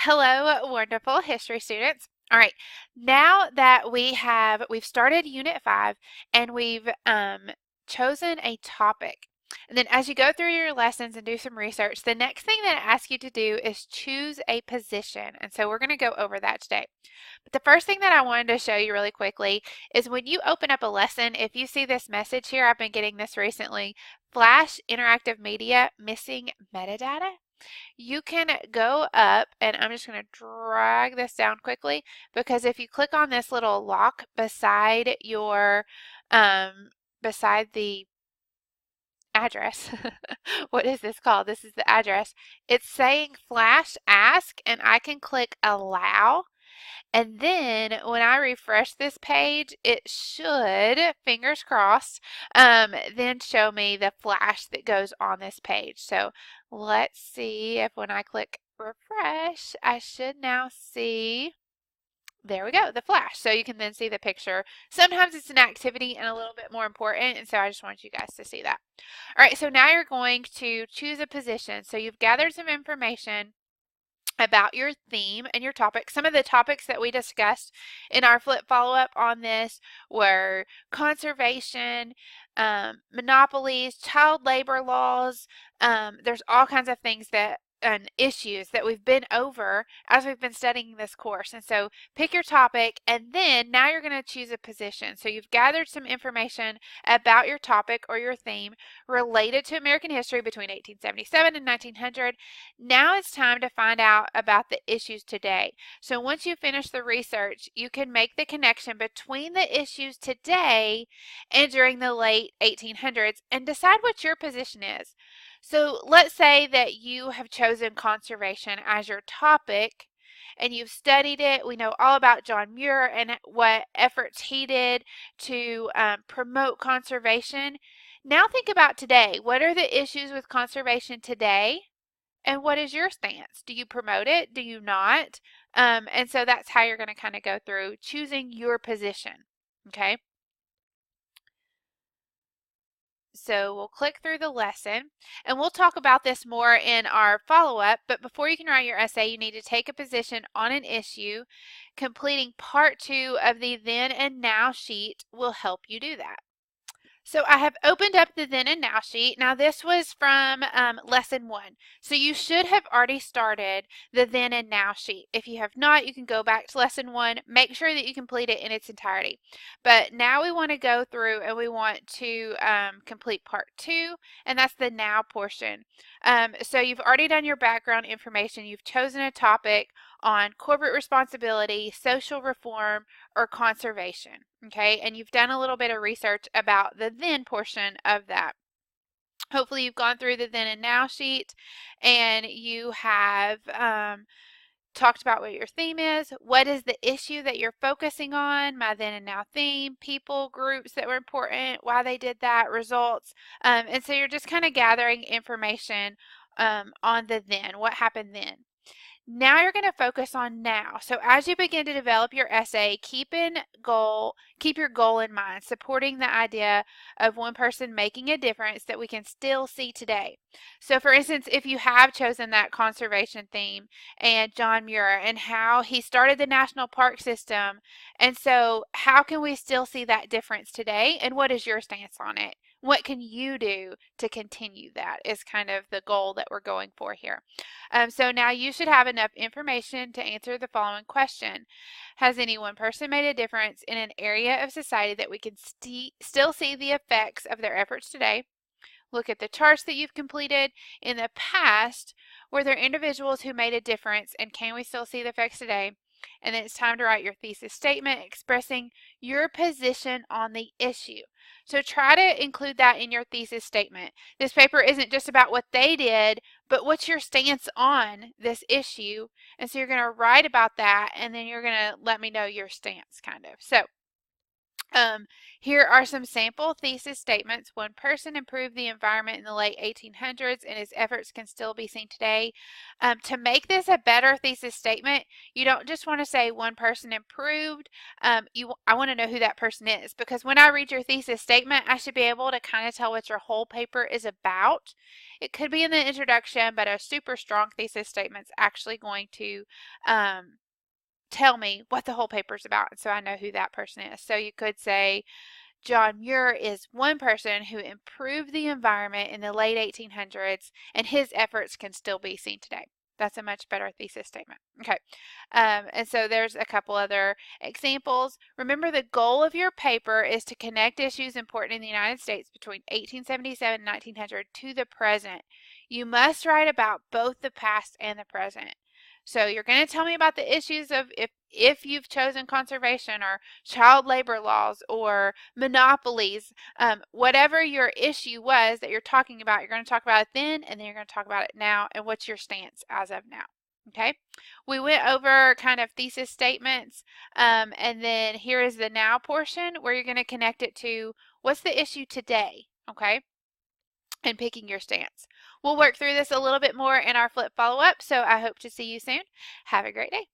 Hello, wonderful history students. All right, now that we've started Unit 5 and we've chosen a topic. And then as you go through your lessons and do some research, the next thing that I ask you to do is choose a position. And so we're going to go over that today. But the first thing that I wanted to show you really quickly is when you open up a lesson, if you see this message here, I've been getting this recently, Flash Interactive Media Missing Metadata. You can go up, and I'm just going to drag this down quickly because if you click on this little lock beside your, beside the address, what is this called? This is the address. It's saying flash ask, and I can click allow. And then when I refresh this page, it should, fingers crossed, then show me the flash that goes on this page. So let's see if when I click refresh, I should now see, there we go, the flash. So you can then see the picture. Sometimes it's an activity and a little bit more important, and so I just want you guys to see that. All right, so now you're going to choose a position. So you've gathered some information about your theme and your topic. Some of the topics that we discussed in our flip follow-up on this were conservation, monopolies, child labor laws. There's all kinds of things that and issues that we've been over as we've been studying this course. And so pick your topic, and then now you're going to choose a position. So you've gathered some information about your topic or your theme related to American history between 1877 and 1900. Now it's time to find out about the issues today. So once you finish the research, you can make the connection between the issues today and during the late 1800s and decide what your position is. So let's say that you have chosen conservation as your topic and you've studied it. We know all about John Muir and what efforts he did to promote conservation. Now think about today. What are the issues with conservation today? And what is your stance? Do you promote it? Do you not? And so that's how you're going to kind of go through choosing your position. Okay. So we'll click through the lesson and we'll talk about this more in our follow-up. But before you can write your essay, you need to take a position on an issue. Completing part 2 of the then and now sheet will help you do that. So I have opened up the then and now sheet. Now this was from lesson 1. So you should have already started the then and now sheet. If you have not, you can go back to lesson 1. Make sure that you complete it in its entirety. But now we want to go through and we want to complete part 2, and that's the now portion. So you've already done your background information. You've chosen a topic on corporate responsibility, social reform, or conservation, okay? And you've done a little bit of research about the then portion of that. Hopefully you've gone through the then and now sheet and you have talked about what your theme is. What is the issue that you're focusing on? My then and now theme, people, groups that were important, why they did that, results. And so you're just kind of gathering information on the then, what happened then. Now you're going to focus on now. So as you begin to develop your essay, keep your goal in mind, supporting the idea of one person making a difference that we can still see today. So for instance, if you have chosen that conservation theme and John Muir and how he started the national park system, and so how can we still see that difference today, and what is your stance on it? What can you do to continue that is kind of the goal that we're going for here. So now you should have enough information to answer the following question. Has any one person made a difference in an area of society that we can still see the effects of their efforts today? Look at the charts that you've completed in the past. Were there individuals who made a difference, and can we still see the effects today? And then it's time to write your thesis statement expressing your position on the issue. So try to include that in your thesis statement. This paper isn't just about what they did, but what's your stance on this issue? And so you're going to write about that, and then you're going to let me know your stance, kind of. So Here are some sample thesis statements. One person improved the environment in the late 1800s and his efforts can still be seen today. To make this a better thesis statement, you don't just want to say one person improved. I want to know who that person is, because when I read your thesis statement, I should be able to kind of tell what your whole paper is about. It could be in the introduction, but a super strong thesis statement is actually going to tell me what the whole paper is about, so I know who that person is. So you could say, John Muir is one person who improved the environment in the late 1800s, and his efforts can still be seen today. That's a much better thesis statement. Okay, and so there's a couple other examples. Remember, the goal of your paper is to connect issues important in the United States between 1877 and 1900 to the present. You must write about both the past and the present. So you're going to tell me about the issues of if you've chosen conservation or child labor laws or monopolies, whatever your issue was that you're talking about, you're going to talk about it then, and then you're going to talk about it now, and what's your stance as of now. Okay, we went over kind of thesis statements, and then here is the now portion where you're going to connect it to what's the issue today, okay, and picking your stance. We'll work through this a little bit more in our flip follow-up, so I hope to see you soon. Have a great day.